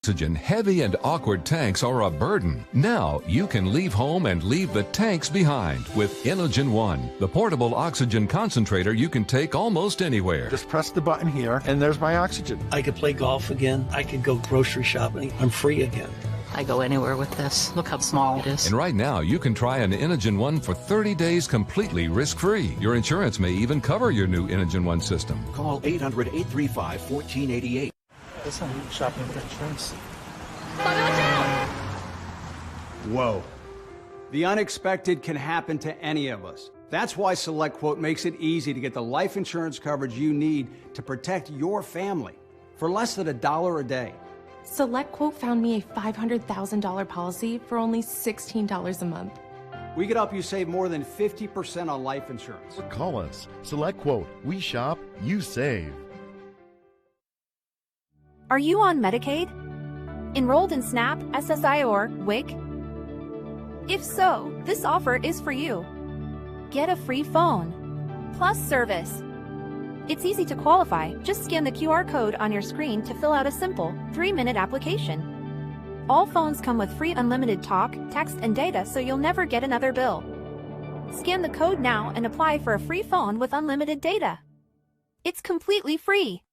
Oxygen, heavy and awkward tanks are a burden. Now you can leave home and leave the tanks behind with Inogen One, the portable oxygen concentrator you can take almost anywhere. Just press the button here, and there's my oxygen. I could play golf again. I could go grocery shopping. I'm free again. I go anywhere with this. Look how small it is. And right now, you can try an Inogen One for 30 days completely risk-free. Your insurance may even cover your new Inogen One system. Call 800-835-1488. This I'm shopping for insurance. Whoa. The unexpected can happen to any of us. That's why SelectQuote makes it easy to get the life insurance coverage you need to protect your family for less than $1 a day. SelectQuote found me a $500,000 policy for only $16 a month. We could help you save more than 50% on life insurance. Call us. SelectQuote. We shop, you save. Are you on Medicaid? Enrolled in SNAP, SSI, or WIC? If so, this offer is for you. Get a free phone, plus service. It's easy to qualify. Just scan the QR code on your screen to fill out a simple 3-minute application. All phones come with free unlimited talk, text, and data, so you'll never get another bill. Scan the code now and apply for a free phone with unlimited data. It's completely free.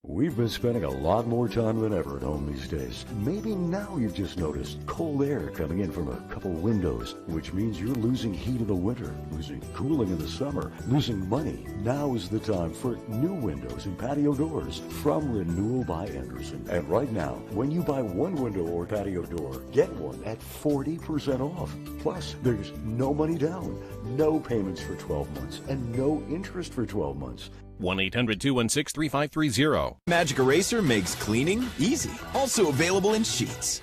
We've been spending a lot more time than ever at home these days. Maybe now you've just noticed cold air coming in from a couple windows, which means you're losing heat in the winter, losing cooling in the summer, losing money. Now is the time for new windows and patio doors from Renewal by Andersen. And right now, when you buy one window or patio door, get one at 40% off. Plus, there's no money down, no payments for 12 months, and no interest for 12 months. 1-800-216-3530. Magic Eraser makes cleaning easy. Also available in sheets.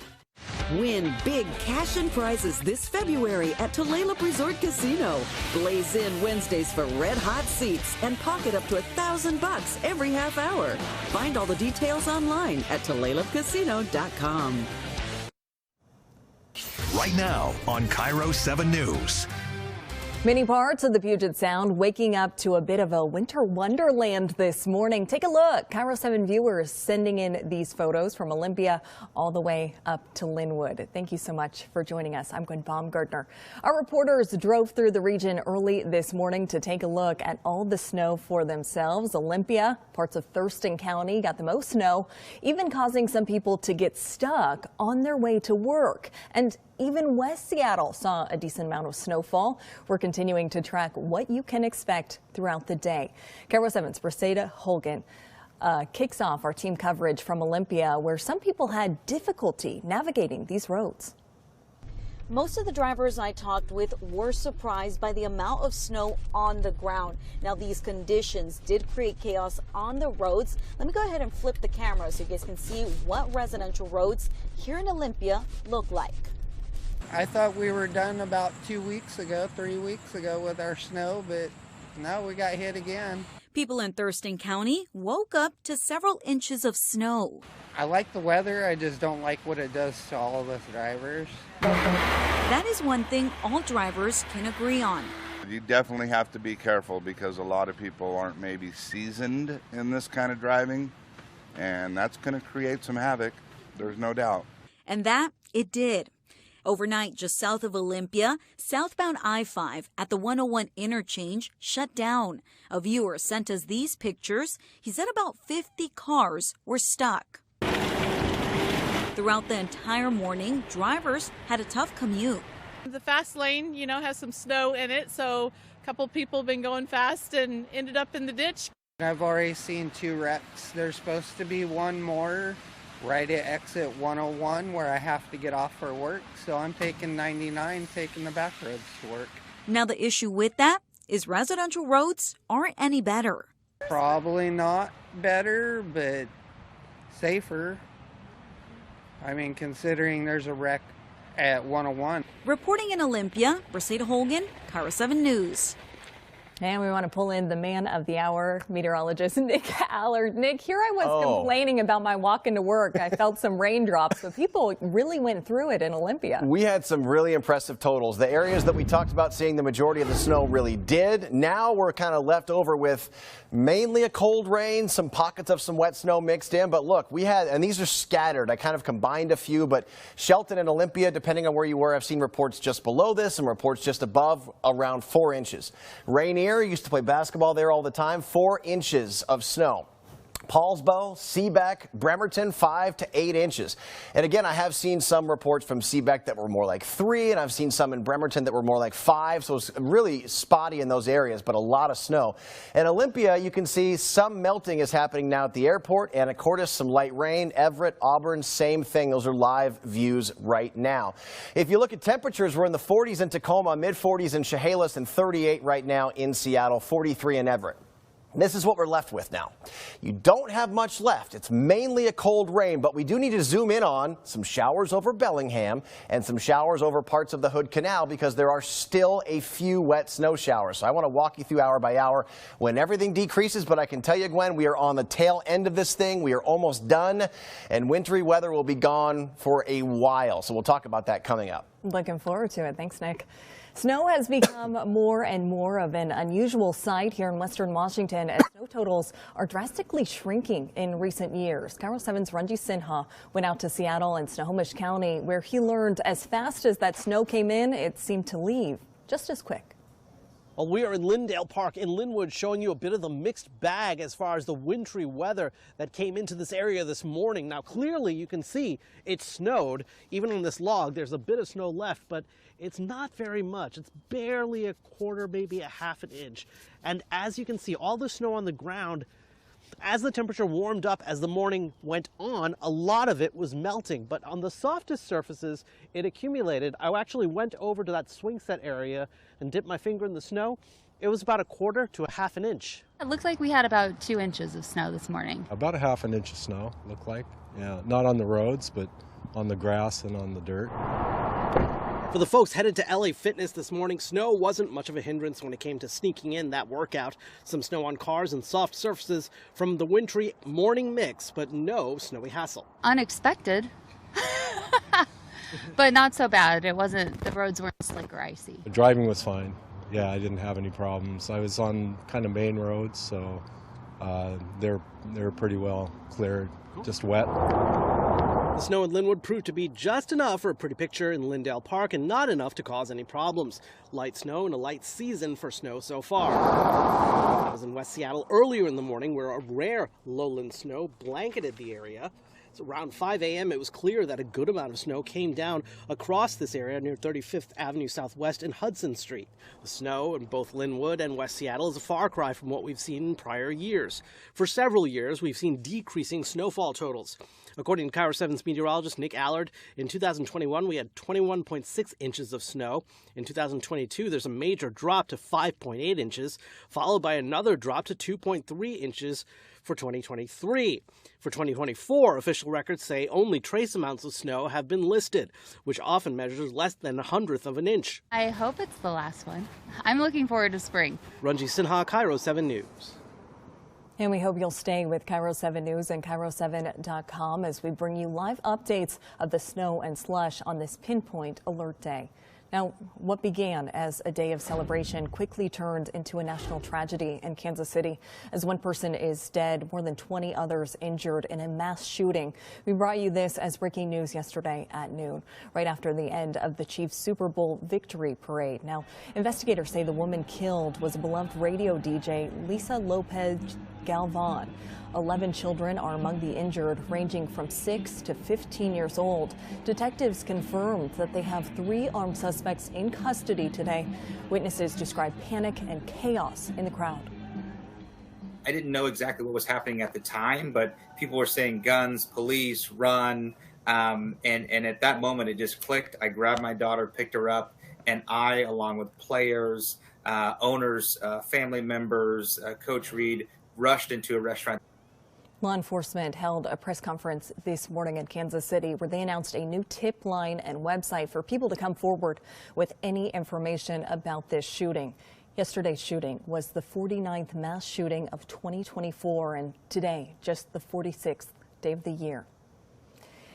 Win big cash and prizes this February at Tulalip Resort Casino. Blaze in Wednesdays for red-hot seats and pocket up to $1,000 every half hour. Find all the details online at TulalipCasino.com. Right now on Kiro 7 News. Many parts of the Puget Sound waking up to a bit of a winter wonderland this morning. Take a look. Kiro 7 viewers sending in these photos from Olympia all the way up to Linwood. Thank you so much for joining us. I'm Gwen Baumgartner. Our reporters drove through the region early this morning to take a look at all the snow for themselves. Olympia, parts of Thurston County got the most snow, even causing some people to get stuck on their way to work. And even West Seattle saw a decent amount of snowfall. We're continuing to track what you can expect throughout the day. Kiro 7's Braseda Holgan kicks off our team coverage from Olympia, where some people had difficulty navigating these roads. Most of the drivers I talked with were surprised by the amount of snow on the ground. Now, these conditions did create chaos on the roads. Let me go ahead and flip the camera so you guys can see what residential roads here in Olympia look like. I thought we were done about 3 weeks ago with our snow, but now we got hit again. People in Thurston County woke up to several inches of snow. I like the weather, I just don't like what it does to all of us drivers. That is one thing all drivers can agree on. You definitely have to be careful because a lot of people aren't maybe seasoned in this kind of driving, and that's going to create some havoc, there's no doubt. And that it did. Overnight, just south of Olympia, southbound I-5 at the 101 interchange shut down. A viewer sent us these pictures. He said about 50 cars were stuck. Throughout the entire morning, drivers had a tough commute. The fast lane, has some snow in it, so a couple people have been going fast and ended up in the ditch. I've already seen 2 wrecks. There's supposed to be one more right at exit 101 where I have to get off for work, so I'm taking 99, taking the back roads to work. Now the issue with that is residential roads aren't any better. Probably not better, but safer. I mean, considering there's a wreck at 101. Reporting in Olympia, Braseda Holgan, Kiro 7 News. And we want to pull in the man of the hour, meteorologist Nick Allard. Nick, here I was complaining about my walk into work. I felt some raindrops, but people really went through it in Olympia. We had some really impressive totals. The areas that we talked about seeing the majority of the snow really did. Now we're kind of left over with mainly a cold rain, some pockets of some wet snow mixed in. But look, we had, and these are scattered. I kind of combined a few, but Shelton and Olympia, depending on where you were, I've seen reports just below this and reports just above, around 4 inches. Rainier, used to play basketball there all the time, 4 inches of snow. Paulsbo, Seebeck, Bremerton, 5 to 8 inches. And again, I have seen some reports from Seebeck that were more like 3, and I've seen some in Bremerton that were more like 5. So it's really spotty in those areas, but a lot of snow. And Olympia, you can see some melting is happening now at the airport. Anacortes, some light rain. Everett, Auburn, same thing. Those are live views right now. If you look at temperatures, we're in the 40s in Tacoma, mid-40s in Chehalis, and 38 right now in Seattle, 43 in Everett. This is what we're left with now. You don't have much left. It's mainly a cold rain, but we do need to zoom in on some showers over Bellingham and some showers over parts of the Hood Canal because there are still a few wet snow showers. So I want to walk you through hour by hour when everything decreases, but I can tell you, Gwen, we are on the tail end of this thing. We are almost done, and wintry weather will be gone for a while. So we'll talk about that coming up. Looking forward to it. Thanks, Nick. Snow has become more and more of an unusual sight here in western Washington as snow totals are drastically shrinking in recent years. KIRO 7's Ranji Sinha went out to Seattle and Snohomish County, where he learned as fast as that snow came in, it seemed to leave just as quick. Well, we are in Lyndale Park in Linwood, showing you a bit of the mixed bag as far as the wintry weather that came into this area this morning. Now, clearly you can see it snowed. Even on this log, there's a bit of snow left, but it's not very much. It's barely a quarter, maybe a half an inch. And as you can see, all the snow on the ground, as the temperature warmed up as the morning went on, a lot of it was melting. But on the softest surfaces, it accumulated. I actually went over to that swing set area and dipped my finger in the snow. It was about a quarter to a half an inch. It looked like we had about 2 inches of snow this morning. About a half an inch of snow, looked like. Yeah, not on the roads, but on the grass and on the dirt. For the folks headed to LA Fitness this morning, snow wasn't much of a hindrance when it came to sneaking in that workout. Some snow on cars and soft surfaces from the wintry morning mix, but no snowy hassle. Unexpected, but not so bad. It wasn't, the roads weren't slick or icy. The driving was fine. Yeah, I didn't have any problems. I was on kind of main roads, so they're pretty well cleared, just wet. The snow in Linwood proved to be just enough for a pretty picture in Lyndale Park and not enough to cause any problems. Light snow and a light season for snow so far. I was in West Seattle earlier in the morning where a rare lowland snow blanketed the area. So around 5 a.m. it was clear that a good amount of snow came down across this area near 35th Avenue Southwest and Hudson Street. The snow in both Linwood and West Seattle is a far cry from what we've seen in prior years. For several years, we've seen decreasing snowfall totals. According to KIRO 7's meteorologist Nick Allard, in 2021 we had 21.6 inches of snow. In 2022 there's a major drop to 5.8 inches, followed by another drop to 2.3 inches for 2023. For 2024, official records say only trace amounts of snow have been listed, which often measures less than 1/100th of an inch. I hope it's the last one. I'm looking forward to spring. Ranji Sinha, KIRO 7 News. And we hope you'll stay with KIRO 7 News and KIRO7.com as we bring you live updates of the snow and slush on this pinpoint alert day. Now, what began as a day of celebration quickly turned into a national tragedy in Kansas City as one person is dead, more than 20 others injured in a mass shooting. We brought you this as breaking news yesterday at noon, right after the end of the Chiefs Super Bowl victory parade. Now, investigators say the woman killed was a beloved radio DJ, Lisa Lopez Galvan. 11 children are among the injured, ranging from 6 to 15 years old. Detectives confirmed that they have 3 armed suspects in custody today. Witnesses describe panic and chaos in the crowd. I didn't know exactly what was happening at the time, but people were saying guns, police, run. And at that moment, it just clicked. I grabbed my daughter, picked her up, and I, along with players, owners, family members, Coach Reed, rushed into a restaurant. Law enforcement held a press conference this morning in Kansas City where they announced a new tip line and website for people to come forward with any information about this shooting. Yesterday's shooting was the 49th mass shooting of 2024, and today, just the 46th day of the year.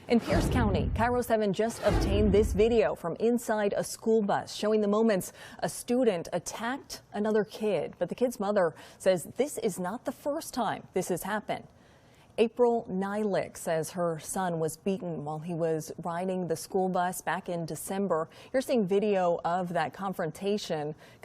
In Pierce County, KIRO 7 just obtained this video from inside a school bus showing the moments a student attacked another kid. But the kid's mother says this is not the first time this has happened. April Nylick says her son was beaten while he was riding the school bus back in December. You're seeing video of that confrontation.